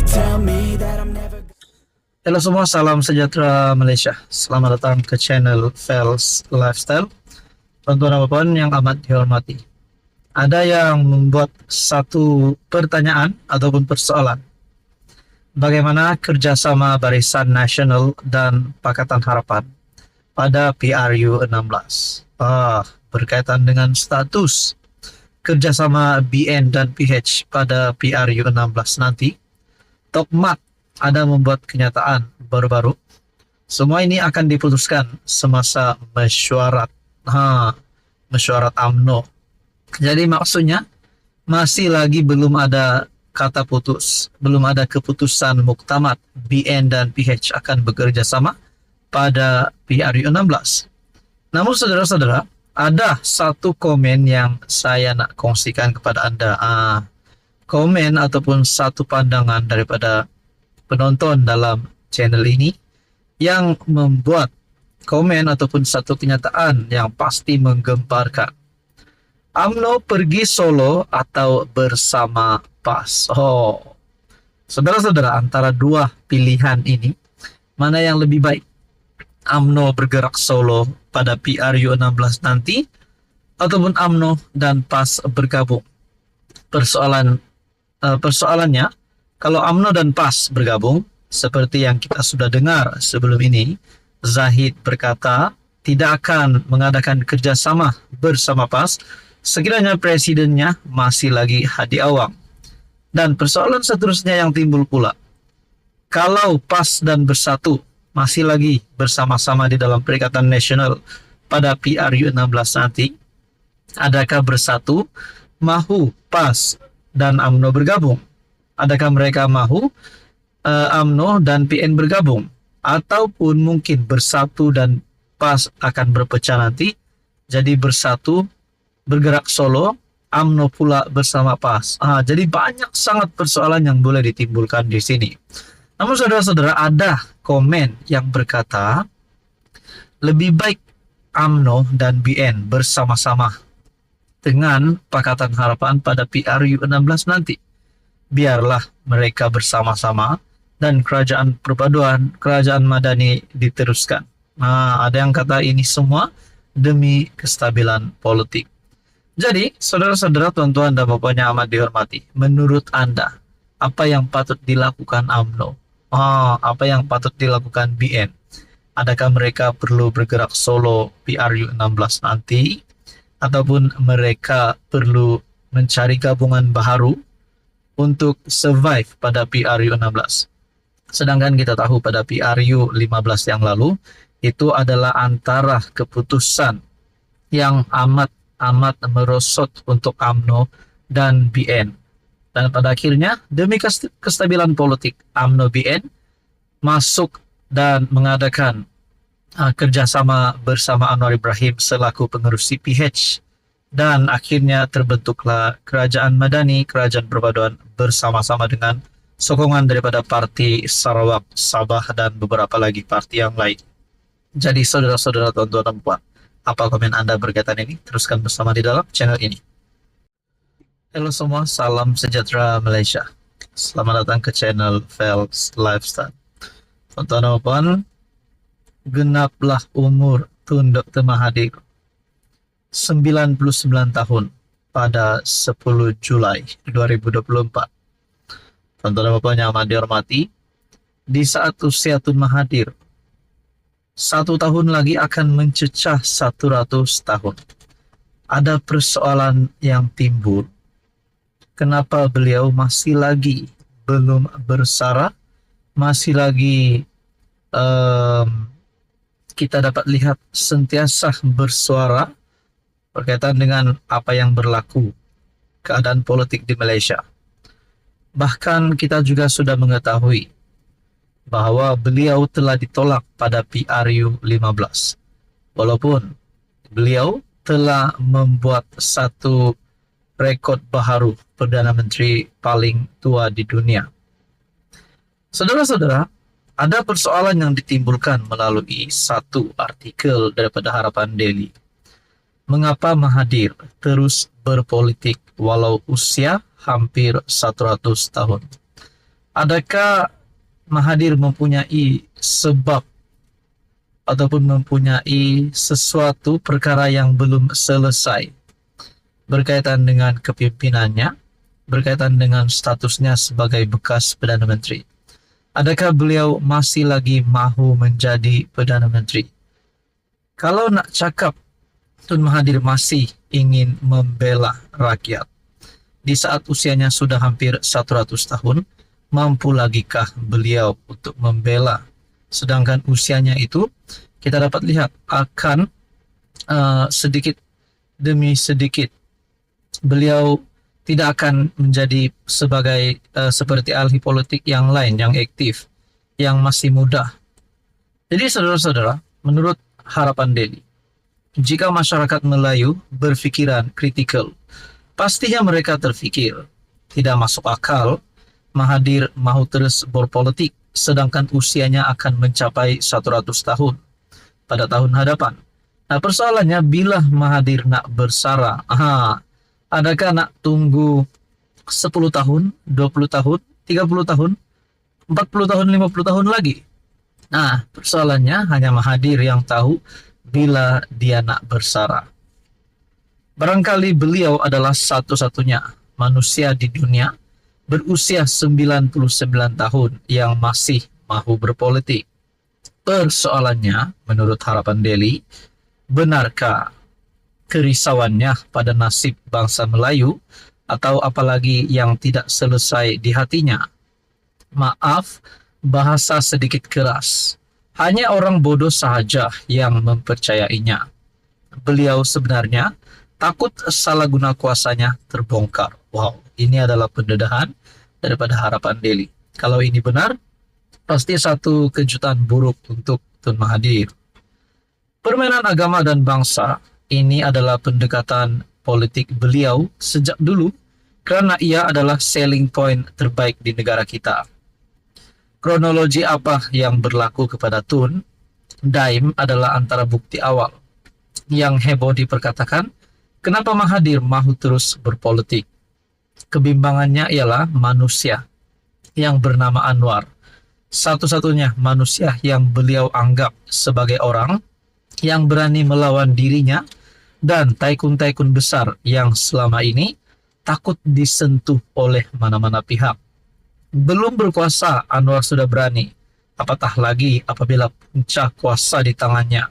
tell me that I'm never. Halo semua, salam sejahtera Malaysia. Selamat datang ke channel Fels Lifestyle. Tuan-tuan dan puan yang amat dihormati. Ada yang membuat satu pertanyaan ataupun persoalan. Bagaimana kerjasama Barisan Nasional dan Pakatan Harapan pada PRU 16? Berkaitan dengan status kerjasama BN dan PH pada PRU 16 nanti, Tokmat ada membuat kenyataan baru-baru. Semua ini akan diputuskan semasa mesyuarat UMNO. Jadi maksudnya masih lagi belum ada kata putus, belum ada keputusan muktamad BN dan PH akan bekerja sama pada PRU 16. Namun saudara-saudara, ada satu komen yang saya nak kongsikan kepada Anda. Komen ataupun satu pandangan daripada penonton dalam channel ini yang membuat komen ataupun satu kenyataan yang pasti menggemparkan. UMNO pergi solo atau bersama PAS? Saudara-saudara, antara dua pilihan ini, mana yang lebih baik? UMNO bergerak solo pada PRU 16 nanti ataupun UMNO dan PAS bergabung? Persoalannya, kalau UMNO dan PAS bergabung, seperti yang kita sudah dengar sebelum ini, Zahid berkata tidak akan mengadakan kerjasama bersama PAS sekiranya presidennya masih lagi Hadi Awang. Dan persoalan seterusnya yang timbul pula, kalau PAS dan Bersatu masih lagi bersama-sama di dalam Perikatan Nasional pada PRU 16 nanti, adakah Bersatu mahu PAS dan UMNO bergabung? Adakah mereka mahu UMNO dan PN bergabung? Ataupun mungkin Bersatu dan PAS akan berpecah nanti, jadi Bersatu bergerak solo, UMNO pula bersama PAS. Jadi banyak sangat persoalan yang boleh ditimbulkan di sini. Namun saudara-saudara, ada komen yang berkata lebih baik UMNO dan BN bersama-sama dengan Pakatan Harapan pada PRU 16 nanti. Biarlah mereka bersama-sama dan kerajaan perpaduan, kerajaan madani diteruskan. Ada yang kata ini semua demi kestabilan politik. Jadi, saudara-saudara, tuan-tuan dan bapak yang amat dihormati, menurut Anda, apa yang patut dilakukan UMNO? Apa yang patut dilakukan BN? Adakah mereka perlu bergerak solo PRU 16 nanti? Ataupun mereka perlu mencari gabungan baru untuk survive pada PRU 16? Sedangkan kita tahu pada PRU 15 yang lalu, itu adalah antara keputusan yang amat merosot untuk UMNO dan BN. Dan pada akhirnya, demi kestabilan politik, UMNO BN masuk dan mengadakan kerjasama bersama Anwar Ibrahim selaku pengerusi PH. Dan akhirnya terbentuklah kerajaan madani, kerajaan perpaduan bersama-sama dengan sokongan daripada Parti Sarawak, Sabah, dan beberapa lagi parti yang lain. Jadi saudara-saudara, tuan-tuan dan puan, apa komen Anda berkaitan ini? Teruskan bersama di dalam channel ini. Halo semua, salam sejahtera Malaysia. Selamat datang ke channel Fels Lifestyle. Tuan-tuan dan puan, genaplah umur Tun Dr. Mahathir 99 tahun pada 10 Julai 2024. Tuan-tuan dan puan yang amat dihormati, di saat usia Tun Mahathir 1 tahun lagi akan mencecah 100 tahun, ada persoalan yang timbul. Kenapa beliau masih lagi belum bersara, masih lagi kita dapat lihat sentiasa bersuara berkaitan dengan apa yang berlaku, keadaan politik di Malaysia. Bahkan kita juga sudah mengetahui bahwa beliau telah ditolak pada PRU 15. Walaupun beliau telah membuat satu rekod baharu Perdana Menteri paling tua di dunia. Saudara-saudara, ada persoalan yang ditimbulkan melalui satu artikel daripada Harapan Daily. Mengapa Mahathir terus berpolitik walau usia hampir 100 tahun? Adakah Mahathir mempunyai sebab ataupun mempunyai sesuatu perkara yang belum selesai berkaitan dengan kepemimpinannya, berkaitan dengan statusnya sebagai bekas Perdana Menteri? Adakah beliau masih lagi mahu menjadi Perdana Menteri? Kalau nak cakap Tun Mahathir masih ingin membela rakyat di saat usianya sudah hampir 100 tahun, mampu lagikah beliau untuk membela? Sedangkan usianya itu kita dapat lihat akan sedikit demi sedikit beliau tidak akan menjadi sebagai seperti ahli politik yang lain yang aktif, yang masih muda. Jadi saudara-saudara, menurut harapan Daily, jika masyarakat Melayu berfikiran kritikal, pastinya mereka terfikir tidak masuk akal Mahathir mahu terus berpolitik sedangkan usianya akan mencapai 100 tahun pada tahun hadapan. Nah, persoalannya bila Mahathir nak bersara, adakah nak tunggu 10 tahun, 20 tahun, 30 tahun, 40 tahun, 50 tahun lagi? Nah, persoalannya hanya Mahathir yang tahu bila dia nak bersara. Barangkali beliau adalah satu-satunya manusia di dunia berusia 99 tahun yang masih mahu berpolitik. Persoalannya, menurut harapan Daily, benarkah kerisauannya pada nasib bangsa Melayu atau apalagi yang tidak selesai di hatinya? Maaf, bahasa sedikit keras. Hanya orang bodoh sahaja yang mempercayainya. Beliau sebenarnya takut salah guna kuasanya terbongkar. Wow, ini adalah pendedahan daripada harapan Daily. Kalau ini benar, pasti satu kejutan buruk untuk Tun Mahathir. Permainan agama dan bangsa ini adalah pendekatan politik beliau sejak dulu karena ia adalah selling point terbaik di negara kita. Kronologi apa yang berlaku kepada Tun Daim adalah antara bukti awal. Yang heboh diperkatakan, kenapa Mahathir mahu terus berpolitik? Kebimbangannya ialah manusia yang bernama Anwar, satu-satunya manusia yang beliau anggap sebagai orang yang berani melawan dirinya dan taikun-taikun besar yang selama ini takut disentuh oleh mana-mana pihak. Belum berkuasa, Anwar sudah berani. Apatah lagi apabila puncak kuasa di tangannya.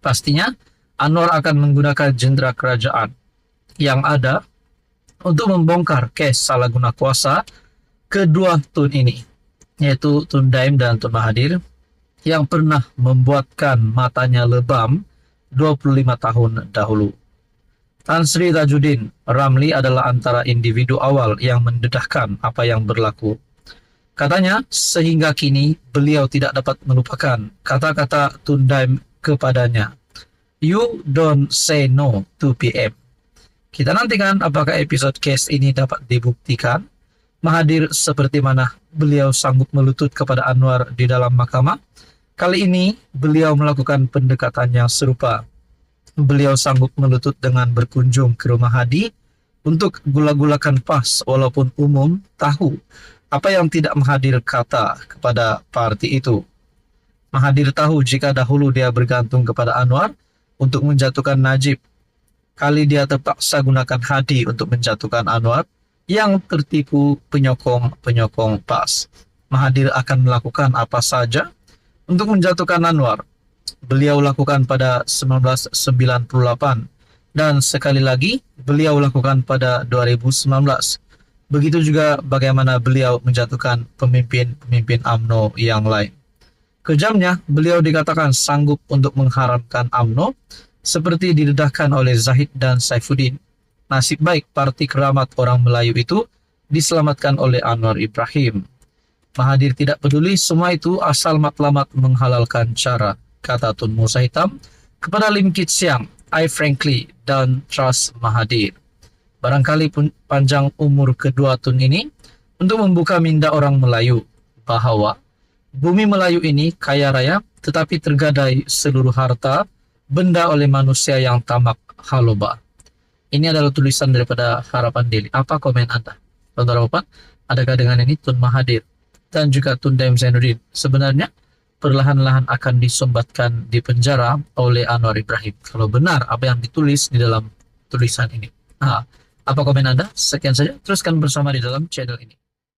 Pastinya, Anwar akan menggunakan jendera kerajaan yang ada untuk membongkar kes salah guna kuasa kedua Tun ini, yaitu Tun Daim dan Tun Mahathir, yang pernah membuatkan matanya lebam 25 tahun dahulu. Tan Sri Tajuddin Ramli adalah antara individu awal yang mendedahkan apa yang berlaku. Katanya, sehingga kini beliau tidak dapat melupakan kata-kata Tun Daim kepadanya. You don't say no to PM. Kita nantikan apakah episode case ini dapat dibuktikan. Mahathir seperti mana beliau sanggup melutut kepada Anwar di dalam mahkamah. Kali ini beliau melakukan pendekatan yang serupa. Beliau sanggup melutut dengan berkunjung ke rumah Hadi untuk gula-gulakan PAS walaupun umum tahu apa yang tidak Mahathir kata kepada parti itu. Mahathir tahu jika dahulu dia bergantung kepada Anwar untuk menjatuhkan Najib. Kali dia terpaksa gunakan Hadi untuk menjatuhkan Anwar yang tertipu penyokong-penyokong PAS. Mahathir akan melakukan apa saja untuk menjatuhkan Anwar. Beliau lakukan pada 1998 dan sekali lagi beliau lakukan pada 2019. Begitu juga bagaimana beliau menjatuhkan pemimpin-pemimpin UMNO yang lain. Kejamnya, beliau dikatakan sanggup untuk mengharamkan UMNO seperti didedahkan oleh Zahid dan Saifuddin. Nasib baik Parti Keramat Orang Melayu itu diselamatkan oleh Anwar Ibrahim. Mahathir tidak peduli semua itu asal matlamat menghalalkan cara, kata Tun Musa Hitam kepada Lim Kit Siang. I frankly don't trust Mahathir. Barangkali pun panjang umur kedua Tun ini untuk membuka minda orang Melayu bahwa bumi Melayu ini kaya raya tetapi tergadai seluruh harta benda oleh manusia yang tamak haloba. Ini adalah tulisan daripada Harapan Daily. Apa komen Anda? Saudara Bapak, adakah dengan ini Tun Mahathir dan juga Tundaim Zainuddin sebenarnya perlahan-lahan akan disombatkan di penjara oleh Anwar Ibrahim kalau benar apa yang ditulis di dalam tulisan ini. Nah, apa komen Anda? Sekian saja, teruskan bersama di dalam channel ini.